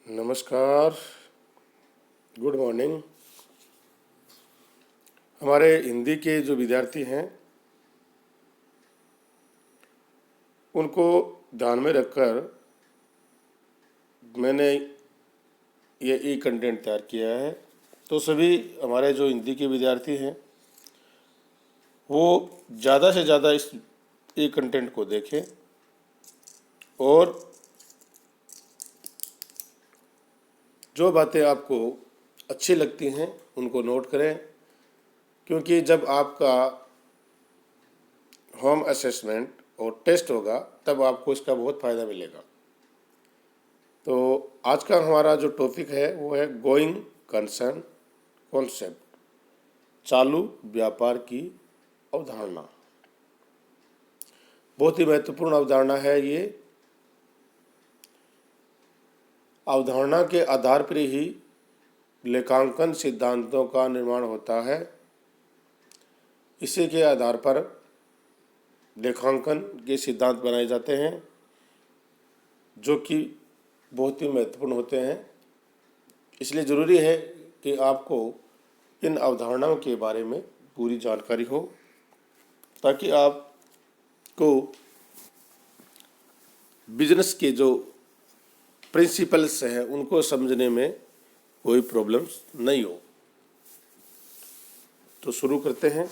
नमस्कार, good morning. हमारे हिंदी के जो विद्यार्थी हैं उनको ध्यान में रखकर मैंने ये ई कंटेंट तैयार किया है। तो सभी हमारे जो हिंदी के विद्यार्थी हैं वो ज़्यादा से ज़्यादा इस ई कंटेंट को देखें और जो बातें आपको अच्छी लगती हैं उनको नोट करें, क्योंकि जब आपका होम असेसमेंट और टेस्ट होगा तब आपको इसका बहुत फ़ायदा मिलेगा। तो आज का हमारा जो टॉपिक है वो है गोइंग कंसर्न कॉन्सेप्ट, चालू व्यापार की अवधारणा। बहुत ही महत्वपूर्ण अवधारणा है ये। अवधारणा के आधार पर ही लेखांकन सिद्धांतों का निर्माण होता है। इसी के आधार पर लेखांकन के सिद्धांत बनाए जाते हैं जो कि बहुत ही महत्वपूर्ण होते हैं। इसलिए ज़रूरी है कि आपको इन अवधारणाओं के बारे में पूरी जानकारी हो ताकि आपको बिजनेस के जो प्रिंसिपल्स हैं उनको समझने में कोई प्रॉब्लम्स नहीं हो। तो शुरू करते हैं।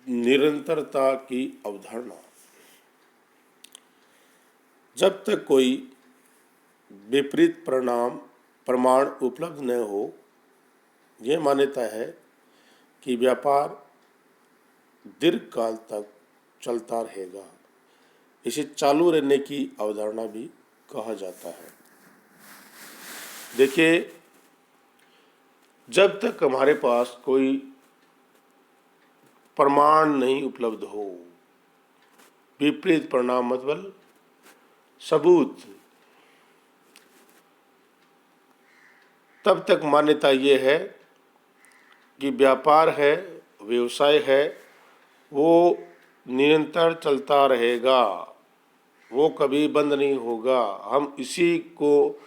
निरंतरता की अवधारणा। जब तक कोई विपरीत प्रमाण उपलब्ध न हो, यह मान्यता है कि व्यापार दीर्घकाल तक चलता रहेगा। इसे चालू रहने की अवधारणा भी कहा जाता है। देखिए, जब तक हमारे पास कोई प्रमाण नहीं उपलब्ध हो, विपरीत परिणाम मतलब सबूत, तब तक मान्यता ये है कि व्यापार है, व्यवसाय है, वो निरंतर चलता रहेगा, वो कभी बंद नहीं होगा। हम इसी को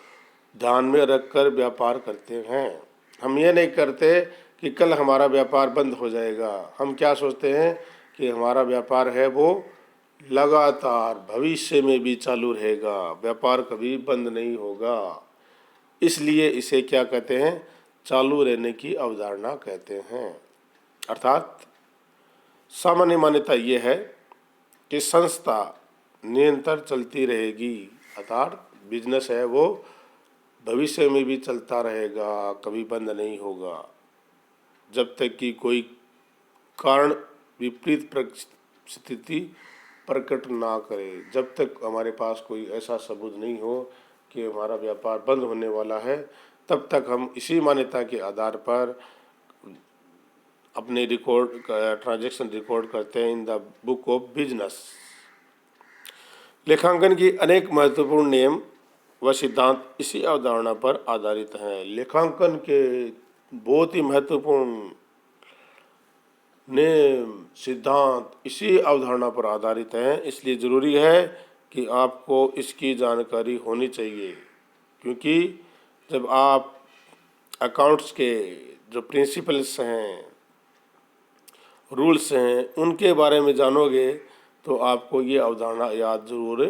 ध्यान में रखकर व्यापार करते हैं। हम ये नहीं करते कि कल हमारा व्यापार बंद हो जाएगा। हम क्या सोचते हैं कि हमारा व्यापार है वो लगातार भविष्य में भी चालू रहेगा, व्यापार कभी बंद नहीं होगा। इसलिए इसे क्या कहते हैं? चालू रहने की अवधारणा कहते हैं। अर्थात सामान्य मान्यता ये है कि संस्था निरंतर चलती रहेगी, अर्थात बिजनेस है वो भविष्य में भी चलता रहेगा, कभी बंद नहीं होगा, जब तक कि कोई कारण विपरीत स्थिति प्रकट ना करे। जब तक हमारे पास कोई ऐसा सबूत नहीं हो कि हमारा व्यापार बंद होने वाला है, तब तक हम इसी मान्यता के आधार पर अपने ट्रांजैक्शन रिकॉर्ड करते हैं in the book of business. लेखांकन की अनेक महत्वपूर्ण नियम व सिद्धांत इसी अवधारणा पर आधारित हैं। लेखांकन के बहुत ही महत्वपूर्ण नियम सिद्धांत इसी अवधारणा पर आधारित हैं। इसलिए ज़रूरी है कि आपको इसकी जानकारी होनी चाहिए, क्योंकि जब आप अकाउंट्स के जो प्रिंसिपल्स हैं, रूल्स हैं, उनके बारे में जानोगे तो आपको ये अवधारणा याद जरूर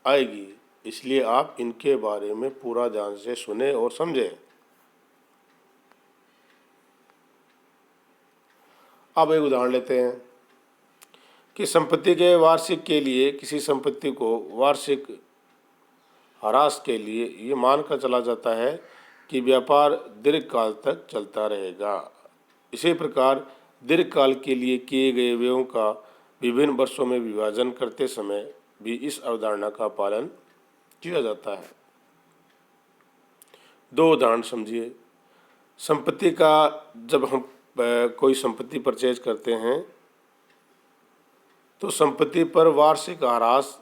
आएगी। इसलिए आप इनके बारे में पूरा ध्यान से सुने और समझें। अब एक उदाहरण लेते हैं कि संपत्ति के वार्षिक के लिए किसी संपत्ति को वार्षिक ह्रास के लिए ये मानकर चला जाता है कि व्यापार दीर्घकाल तक चलता रहेगा। इसी प्रकार दीर्घकाल के लिए किए गए व्ययों का विभिन्न वर्षों में विभाजन करते समय भी इस अवधारणा का पालन किया जाता है। दो उदाहरण समझिए। संपत्ति का जब हम कोई संपत्ति परचेज करते हैं तो संपत्ति पर वार्षिक ह्रास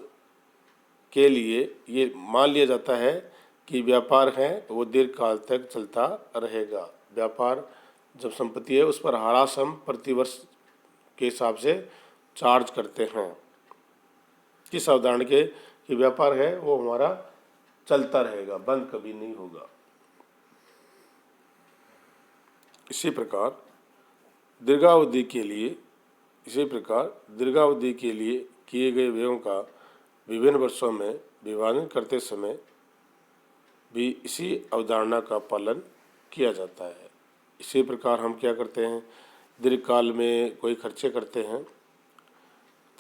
के लिए ये मान लिया जाता है कि व्यापार है वो दीर्घकाल तक चलता रहेगा। व्यापार जब संपत्ति है उस पर ह्रास हम प्रतिवर्ष के हिसाब से चार्ज करते हैं। किस अवधारणा के कि व्यापार है वो हमारा चलता रहेगा, बंद कभी नहीं होगा। इसी प्रकार दीर्घावधि के लिए किए गए व्ययों का विभिन्न वर्षों में विभाजन करते समय भी इसी अवधारणा का पालन किया जाता है। इसी प्रकार हम क्या करते हैं, दीर्घकाल में कोई खर्चे करते हैं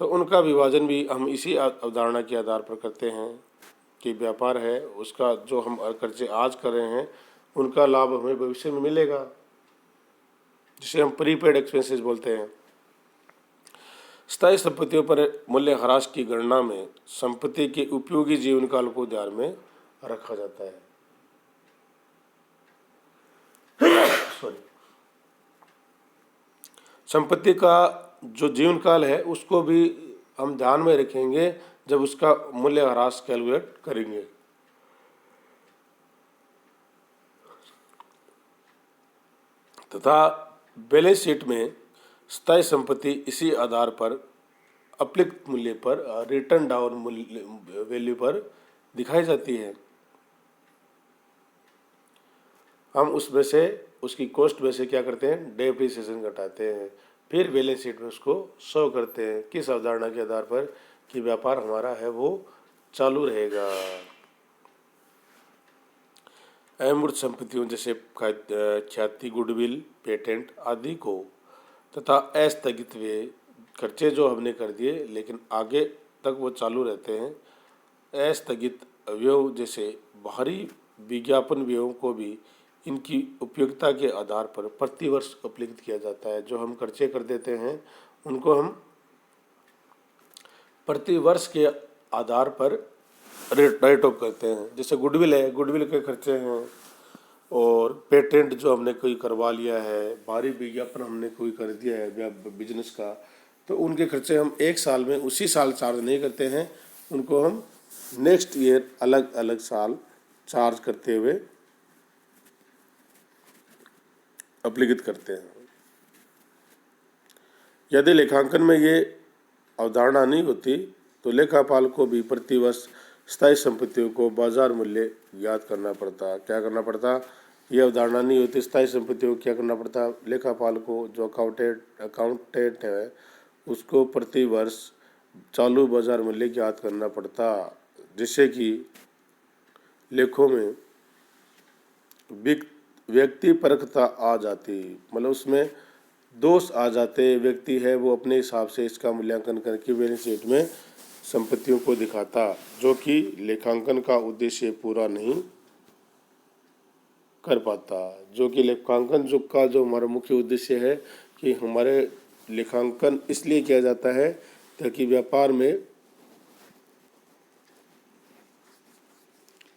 तो उनका विभाजन भी हम इसी अवधारणा के आधार पर करते हैं कि व्यापार है उसका जो हम खर्चे आज कर रहे हैं उनका लाभ हमें भविष्य में मिलेगा, जिसे हम प्रीपेड एक्सपेंसेस बोलते हैं। स्थायी संपत्तियों पर मूल्यह्रास की गणना में संपत्ति के उपयोगी जीवन काल को ध्यान में रखा जाता है। संपत्ति का जो जीवन काल है उसको भी हम ध्यान में रखेंगे जब उसका मूल्यह्रास कैलकुलेट करेंगे। तथा बैलेंस शीट में स्थायी संपत्ति इसी आधार पर अपलिफ्ट मूल्य पर, रिटर्न डाउन वैल्यू पर दिखाई जाती है। हम उसमें से उसकी कॉस्ट में से क्या करते हैं, डेप्रिसिएशन घटाते हैं, फिर बैलेंस शीट में उसको शो करते हैं। किस अवधारणा के आधार पर कि व्यापार हमारा है वो चालू रहेगा। अमूर्त संपत्तियों जैसे ख्याति, गुडविल, पेटेंट आदि को तथा अस्थगित व्यय खर्चे जो हमने कर दिए लेकिन आगे तक वो चालू रहते हैं। अस्थगित व्ययों जैसे बाहरी विज्ञापन व्ययों को भी इनकी उपयोगिता के आधार पर प्रतिवर्ष अपलिखित किया जाता है। जो हम खर्चे कर देते हैं उनको हम प्रतिवर्ष के आधार पर राइट ऑफ करते हैं। जैसे गुडविल है, गुडविल के खर्चे हैं, और पेटेंट जो हमने कोई करवा लिया है, बाहरी विज्ञापन हमने कोई कर दिया है बिजनेस का, तो उनके खर्चे हम एक साल में उसी साल चार्ज नहीं करते हैं, उनको हम नेक्स्ट ईयर अलग अलग साल चार्ज करते हुए अपलिखित करते हैं। यदि लेखांकन में ये अवधारणा नहीं होती तो लेखापाल को भी प्रतिवर्ष स्थायी संपत्तियों को बाजार मूल्य ज्ञात करना पड़ता। क्या करना पड़ता, ये अवधारणा नहीं होती स्थायी संपत्तियों को क्या करना पड़ता, लेखापाल को जो अकाउंटेंट है उसको प्रतिवर्ष चालू बाजार मूल्य ज्ञात करना पड़ता, जिससे कि लेखों में व्यक्तिपरकता आ जाती, मतलब उसमें दोष आ जाते। व्यक्ति है वो अपने हिसाब से इसका मूल्यांकन करके बैलेंस शीट में संपत्तियों को दिखाता, जो कि लेखांकन का उद्देश्य पूरा नहीं कर पाता। जो कि लेखांकन जो हमारा मुख्य उद्देश्य है कि हमारे लेखांकन इसलिए किया जाता है ताकि व्यापार में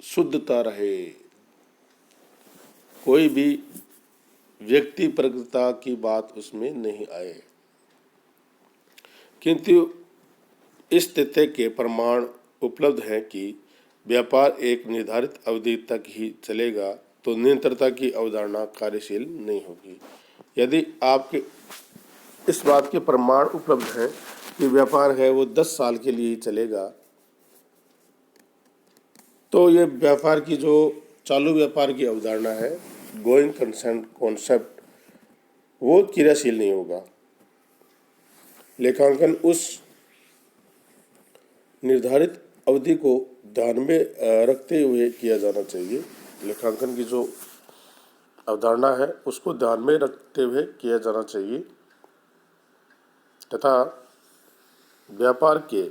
शुद्धता रहे, कोई भी व्यक्तिपरकता की बात उसमें नहीं आए। किंतु इस तथ्य के प्रमाण उपलब्ध हैं कि व्यापार एक निर्धारित अवधि तक ही चलेगा तो निरंतरता की अवधारणा कार्यशील नहीं होगी। यदि आपके इस बात के प्रमाण उपलब्ध हैं कि व्यापार है वो 10 साल के लिए ही चलेगा, तो ये व्यापार की जो चालू व्यापार की अवधारणा है, गोइंग कंसर्न कॉन्सेप्ट, वो क्रियाशील नहीं होगा। लेखांकन उस निर्धारित अवधि को ध्यान में रखते हुए किया जाना चाहिए। लेखांकन की जो अवधारणा है उसको ध्यान में रखते हुए किया जाना चाहिए तथा व्यापार के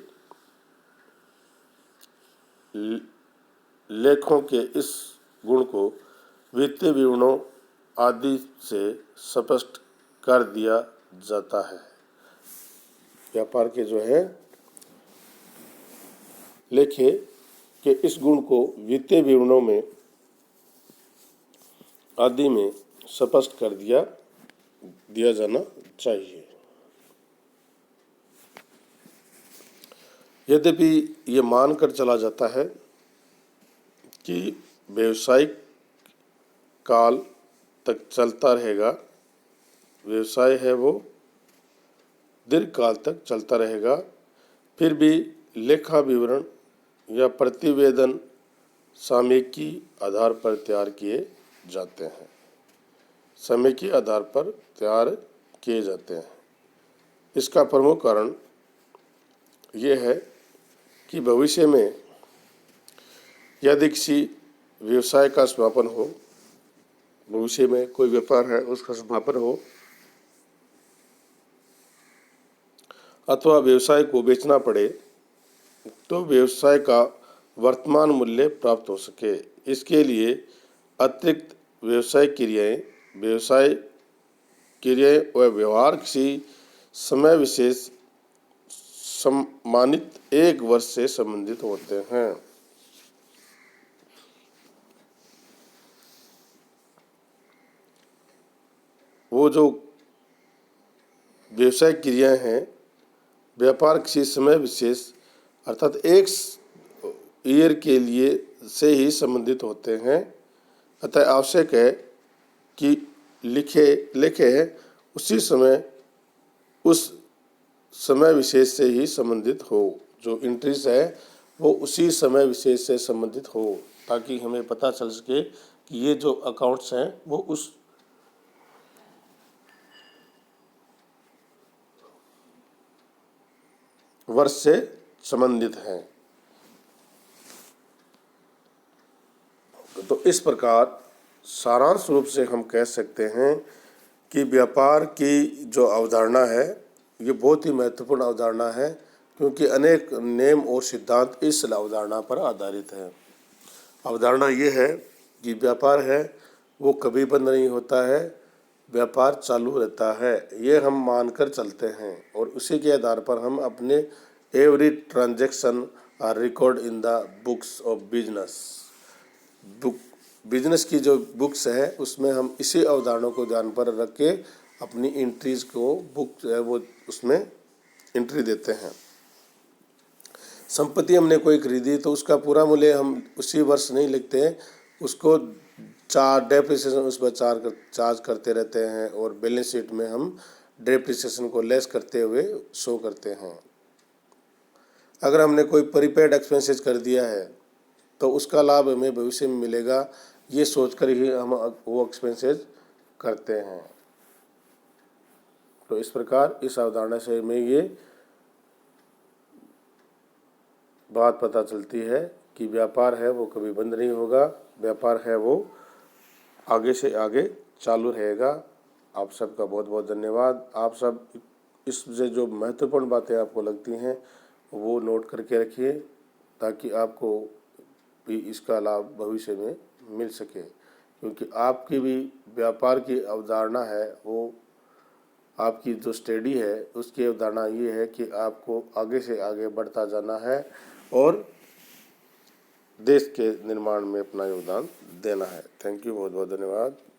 लेखों के इस गुण को वित्तीय विवरणों आदि से स्पष्ट कर दिया जाता है। व्यापार के जो है लेखे के इस गुण को वित्तीय विवरणों में आदि में स्पष्ट कर दिया जाना चाहिए। यद्यपि ये मानकर चला जाता है कि व्यवसायिक काल तक चलता रहेगा, व्यवसाय है वो दीर्घ काल तक चलता रहेगा, फिर भी लेखा विवरण या प्रतिवेदन सामयिकी आधार पर तैयार किए जाते हैं। सामयिकी आधार पर तैयार किए जाते हैं। इसका प्रमुख कारण ये है कि भविष्य में यदि किसी व्यवसाय का समापन हो, भविष्य में कोई व्यापार है उसका समापन हो अथवा व्यवसाय को बेचना पड़े तो व्यवसाय का वर्तमान मूल्य प्राप्त हो सके। इसके लिए अतिरिक्त व्यवसाय क्रियाएं व व्यवहार किसी समय विशेष सम्मानित 1 वर्ष से संबंधित होते हैं। वो जो व्यवसाय क्रियाएं हैं, व्यापार किसी समय विशेष अर्थात 1 ईयर के लिए से ही संबंधित होते हैं। अतः आवश्यक है कि लिखे उसी समय उस समय विशेष से ही संबंधित हो। जो एंट्रीज है वो उसी समय विशेष से संबंधित हो, ताकि हमें पता चल सके कि ये जो अकाउंट्स हैं वो उस वर्ष से संबंधित हैं। तो इस प्रकार सारांश रूप से हम कह सकते हैं कि व्यापार की जो अवधारणा है ये बहुत ही महत्वपूर्ण अवधारणा है, क्योंकि अनेक नियम और सिद्धांत इस अवधारणा पर आधारित है। अवधारणा ये है कि व्यापार है वो कभी बंद नहीं होता है, व्यापार चालू रहता है, ये हम मानकर चलते हैं और उसी के आधार पर हम अपने every transaction are record in the books of business. Business की जो बुक्स है उसमें हम इसी अवधारणा को ध्यान पर रख के अपनी एंट्रीज को बुक है वो उसमें एंट्री देते हैं। संपत्ति हमने कोई खरीदी तो उसका पूरा मूल्य हम उसी वर्ष नहीं लिखते हैं, उसको डेप्रिसिएशन उस पर चार्ज करते रहते हैं और बैलेंस शीट में हम डेप्रिसिएशन को लेस करते हुए शो करते हैं। अगर हमने कोई प्रीपेड एक्सपेंसेस कर दिया है तो उसका लाभ हमें भविष्य में मिलेगा, ये सोचकर ही हम वो एक्सपेंसेस करते हैं। तो इस प्रकार इस अवधारणा से हमें ये बात पता चलती है कि व्यापार है वो कभी बंद नहीं होगा, व्यापार है वो आगे से आगे चालू रहेगा। आप सबका बहुत बहुत धन्यवाद। आप सब इससे जो महत्वपूर्ण बातें आपको लगती हैं वो नोट करके रखिए, ताकि आपको भी इसका लाभ भविष्य में मिल सके, क्योंकि आपकी भी व्यापार की अवधारणा है वो आपकी जो स्टडी है उसकी अवधारणा ये है कि आपको आगे से आगे बढ़ता जाना है और देश के निर्माण में अपना योगदान देना है। थैंक यू, बहुत बहुत धन्यवाद।